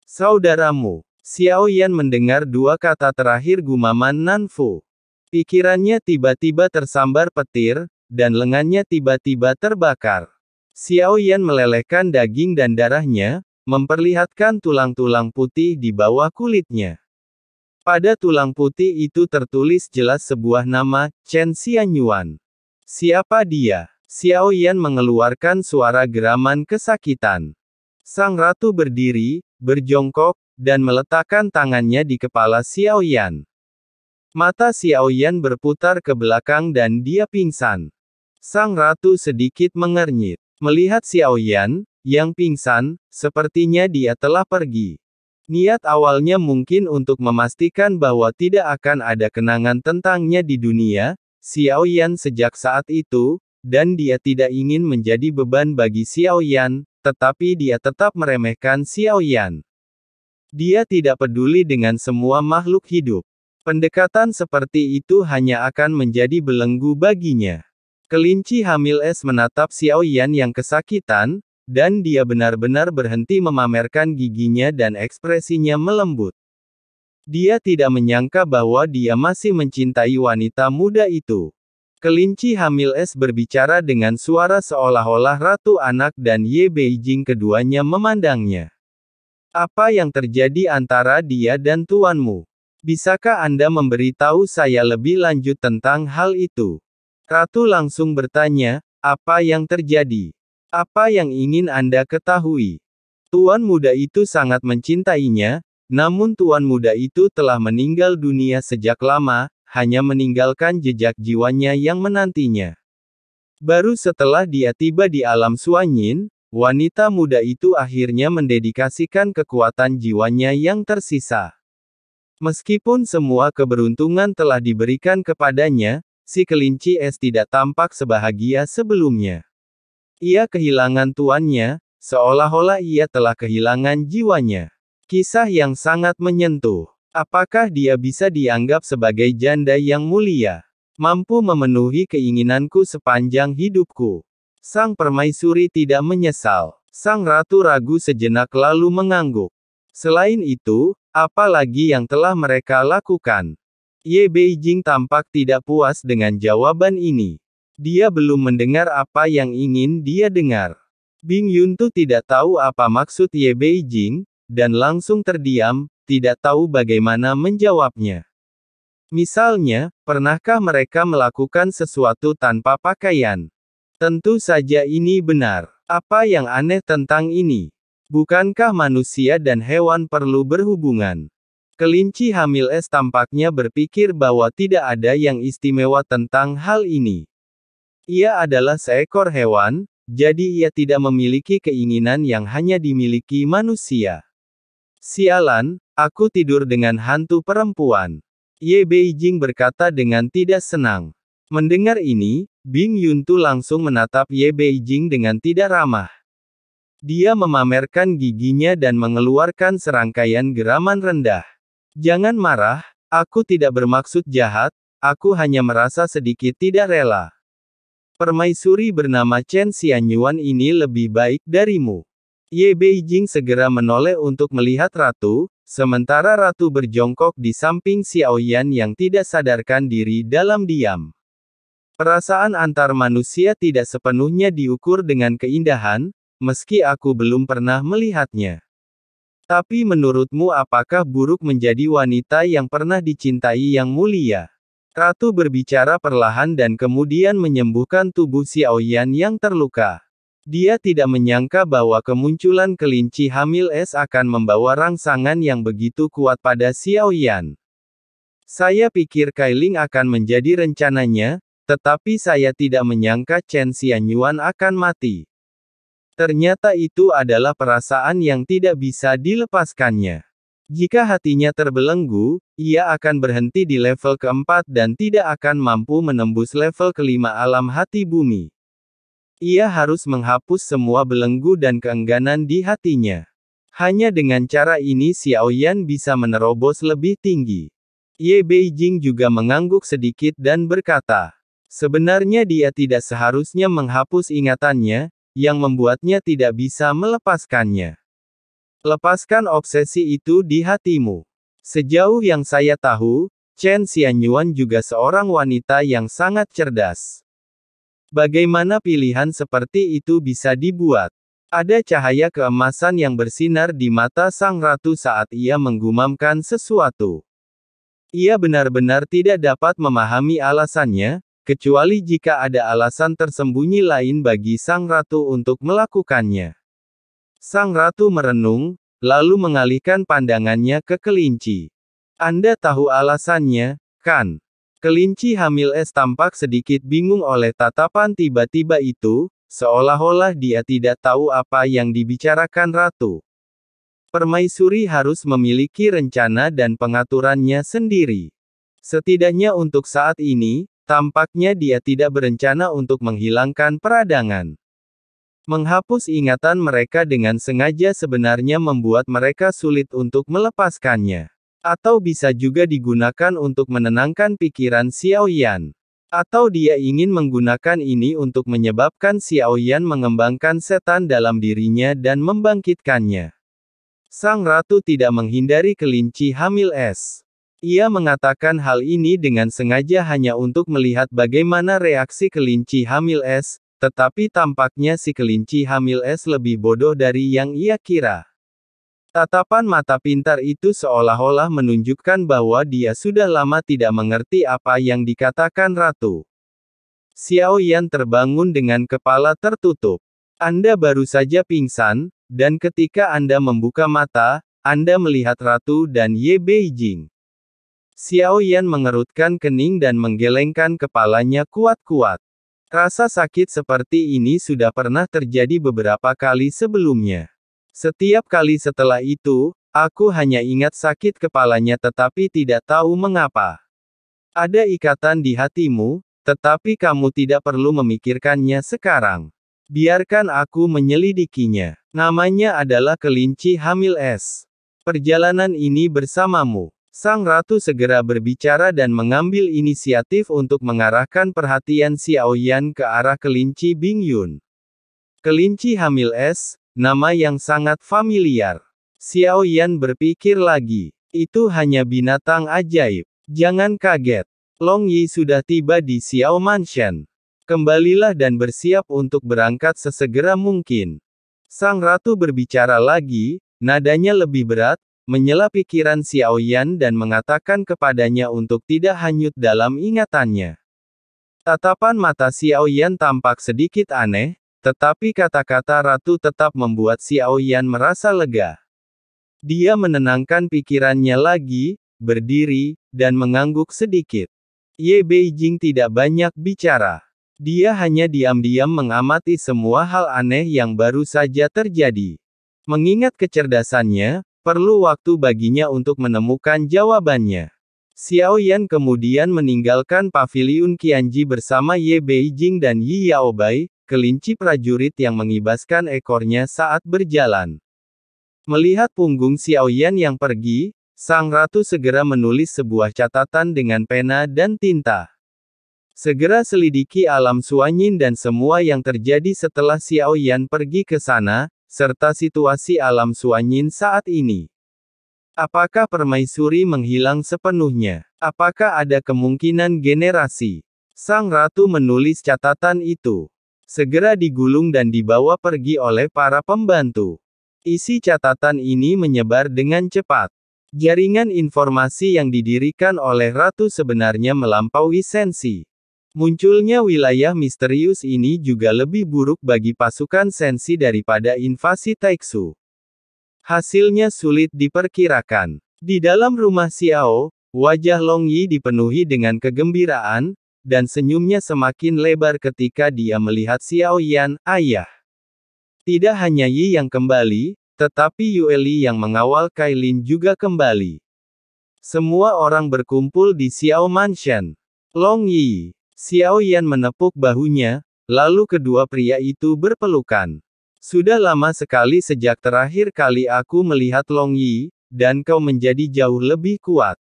Saudaramu. Xiao Yan mendengar dua kata terakhir gumaman Nanfu. Pikirannya tiba-tiba tersambar petir, dan lengannya tiba-tiba terbakar. Xiao Yan melelehkan daging dan darahnya, memperlihatkan tulang-tulang putih di bawah kulitnya. Pada tulang putih itu tertulis jelas sebuah nama, Chen Xianyuan. Siapa dia? Xiao Yan mengeluarkan suara geraman kesakitan. Sang ratu berdiri, berjongkok, dan meletakkan tangannya di kepala Xiao Yan. Mata Xiao Yan berputar ke belakang dan dia pingsan. Sang ratu sedikit mengernyit. Melihat Xiao Yan, yang pingsan, sepertinya dia telah pergi. Niat awalnya mungkin untuk memastikan bahwa tidak akan ada kenangan tentangnya di dunia, Xiao Yan sejak saat itu, dan dia tidak ingin menjadi beban bagi Xiao Yan, tetapi dia tetap meremehkan Xiao Yan. Dia tidak peduli dengan semua makhluk hidup. Pendekatan seperti itu hanya akan menjadi belenggu baginya. Kelinci hamil es menatap Xiao Yan yang kesakitan, dan dia benar-benar berhenti memamerkan giginya dan ekspresinya melembut. Dia tidak menyangka bahwa dia masih mencintai wanita muda itu. Kelinci hamil es berbicara dengan suara seolah-olah ratu anak dan Ye Beijing keduanya memandangnya. Apa yang terjadi antara dia dan tuanmu? Bisakah Anda memberitahu saya lebih lanjut tentang hal itu? Ratu langsung bertanya, apa yang terjadi? Apa yang ingin Anda ketahui? Tuan muda itu sangat mencintainya, namun tuan muda itu telah meninggal dunia sejak lama, hanya meninggalkan jejak jiwanya yang menantinya. Baru setelah dia tiba di alam Suanyin, wanita muda itu akhirnya mendedikasikan kekuatan jiwanya yang tersisa. Meskipun semua keberuntungan telah diberikan kepadanya, si kelinci es tidak tampak sebahagia sebelumnya. Ia kehilangan tuannya, seolah-olah ia telah kehilangan jiwanya. Kisah yang sangat menyentuh. Apakah dia bisa dianggap sebagai janda yang mulia? Mampu memenuhi keinginanku sepanjang hidupku. Sang permaisuri tidak menyesal. Sang ratu ragu sejenak lalu mengangguk. Selain itu, apa lagi yang telah mereka lakukan? Ye Beijing tampak tidak puas dengan jawaban ini. Dia belum mendengar apa yang ingin dia dengar. Bing Yuntu tidak tahu apa maksud Ye Beijing, dan langsung terdiam, tidak tahu bagaimana menjawabnya. Misalnya, pernahkah mereka melakukan sesuatu tanpa pakaian? Tentu saja ini benar. Apa yang aneh tentang ini? Bukankah manusia dan hewan perlu berhubungan? Kelinci hamil es tampaknya berpikir bahwa tidak ada yang istimewa tentang hal ini. Ia adalah seekor hewan, jadi ia tidak memiliki keinginan yang hanya dimiliki manusia. Sialan, aku tidur dengan hantu perempuan. Ye Beijing berkata dengan tidak senang. Mendengar ini, Bing Yuntu langsung menatap Ye Beijing dengan tidak ramah. Dia memamerkan giginya dan mengeluarkan serangkaian geraman rendah. Jangan marah, aku tidak bermaksud jahat, aku hanya merasa sedikit tidak rela. Permaisuri bernama Chen Xianyuan ini lebih baik darimu. Ye Beijing segera menoleh untuk melihat ratu, sementara ratu berjongkok di samping Xiao Yan yang tidak sadarkan diri dalam diam. Perasaan antar manusia tidak sepenuhnya diukur dengan keindahan, meski aku belum pernah melihatnya. Tapi menurutmu apakah buruk menjadi wanita yang pernah dicintai yang mulia? Ratu berbicara perlahan dan kemudian menyembuhkan tubuh Xiao Yan yang terluka. Dia tidak menyangka bahwa kemunculan kelinci hamil es akan membawa rangsangan yang begitu kuat pada Xiao Yan. Saya pikir Kailing akan menjadi rencananya, tetapi saya tidak menyangka Chen Xianyuan akan mati. Ternyata itu adalah perasaan yang tidak bisa dilepaskannya. Jika hatinya terbelenggu, ia akan berhenti di level keempat dan tidak akan mampu menembus level kelima alam hati bumi. Ia harus menghapus semua belenggu dan keengganan di hatinya. Hanya dengan cara ini Xiao Yan bisa menerobos lebih tinggi. Ye Beijing juga mengangguk sedikit dan berkata, sebenarnya dia tidak seharusnya menghapus ingatannya, yang membuatnya tidak bisa melepaskannya. Lepaskan obsesi itu di hatimu. Sejauh yang saya tahu, Chen Xianyuan juga seorang wanita yang sangat cerdas. Bagaimana pilihan seperti itu bisa dibuat? Ada cahaya keemasan yang bersinar di mata sang ratu saat ia menggumamkan sesuatu. Ia benar-benar tidak dapat memahami alasannya, kecuali jika ada alasan tersembunyi lain bagi sang ratu untuk melakukannya. Sang ratu merenung, lalu mengalihkan pandangannya ke kelinci. Anda tahu alasannya, kan? Kelinci hamil es tampak sedikit bingung oleh tatapan tiba-tiba itu, seolah-olah dia tidak tahu apa yang dibicarakan ratu. Permaisuri harus memiliki rencana dan pengaturannya sendiri. Setidaknya untuk saat ini, tampaknya dia tidak berencana untuk menghilangkan peradangan. Menghapus ingatan mereka dengan sengaja sebenarnya membuat mereka sulit untuk melepaskannya. Atau bisa juga digunakan untuk menenangkan pikiran Xiao Yan. Atau dia ingin menggunakan ini untuk menyebabkan Xiao Yan mengembangkan setan dalam dirinya dan membangkitkannya. Sang ratu tidak menghindari kelinci hamil es. Ia mengatakan hal ini dengan sengaja hanya untuk melihat bagaimana reaksi kelinci hamil es, tetapi tampaknya si kelinci hamil es lebih bodoh dari yang ia kira. Tatapan mata pintar itu seolah-olah menunjukkan bahwa dia sudah lama tidak mengerti apa yang dikatakan ratu. Xiao Yan terbangun dengan kepala tertutup. Anda baru saja pingsan, dan ketika Anda membuka mata, Anda melihat ratu dan Ye Beijing. Xiao Yan mengerutkan kening dan menggelengkan kepalanya kuat-kuat. Rasa sakit seperti ini sudah pernah terjadi beberapa kali sebelumnya. Setiap kali setelah itu, aku hanya ingat sakit kepalanya tetapi tidak tahu mengapa. Ada ikatan di hatimu, tetapi kamu tidak perlu memikirkannya sekarang. Biarkan aku menyelidikinya. Namanya adalah kelinci hamil es. Perjalanan ini bersamamu. Sang ratu segera berbicara dan mengambil inisiatif untuk mengarahkan perhatian Xiao Yan ke arah kelinci Bingyun. Kelinci hamil es, nama yang sangat familiar. Xiao Yan berpikir lagi. Itu hanya binatang ajaib. Jangan kaget. Long Yi sudah tiba di Xiao Mansion. Kembalilah dan bersiap untuk berangkat sesegera mungkin. Sang ratu berbicara lagi, nadanya lebih berat, menyela pikiran Xiao Yan dan mengatakan kepadanya untuk tidak hanyut dalam ingatannya. Tatapan mata Xiao Yan tampak sedikit aneh, tetapi kata-kata ratu tetap membuat Xiao Yan merasa lega. Dia menenangkan pikirannya lagi, berdiri, dan mengangguk sedikit. Ye Beijing tidak banyak bicara. Dia hanya diam-diam mengamati semua hal aneh yang baru saja terjadi. Mengingat kecerdasannya, perlu waktu baginya untuk menemukan jawabannya. Xiao Yan kemudian meninggalkan paviliun Qianji bersama Ye Beijing dan Yi Yaobai, kelinci prajurit yang mengibaskan ekornya saat berjalan. Melihat punggung Xiao Yan yang pergi, sang ratu segera menulis sebuah catatan dengan pena dan tinta. Segera selidiki alam Suanyin dan semua yang terjadi setelah Xiao Yan pergi ke sana, serta situasi alam Suanyin saat ini. Apakah permaisuri menghilang sepenuhnya? Apakah ada kemungkinan generasi? Sang ratu menulis catatan itu. Segera digulung dan dibawa pergi oleh para pembantu. Isi catatan ini menyebar dengan cepat. Jaringan informasi yang didirikan oleh ratu sebenarnya melampaui Sensi. Munculnya wilayah misterius ini juga lebih buruk bagi pasukan Sensi daripada invasi Taixu. Hasilnya sulit diperkirakan. Di dalam rumah Xiao, wajah Long Yi dipenuhi dengan kegembiraan, dan senyumnya semakin lebar ketika dia melihat Xiao Yan, ayah. Tidak hanya Yi yang kembali, tetapi Yue Li yang mengawal Kailin juga kembali. Semua orang berkumpul di Xiao Mansion. Long Yi, Xiao Yan menepuk bahunya, lalu kedua pria itu berpelukan. Sudah lama sekali sejak terakhir kali aku melihat Long Yi, dan kau menjadi jauh lebih kuat.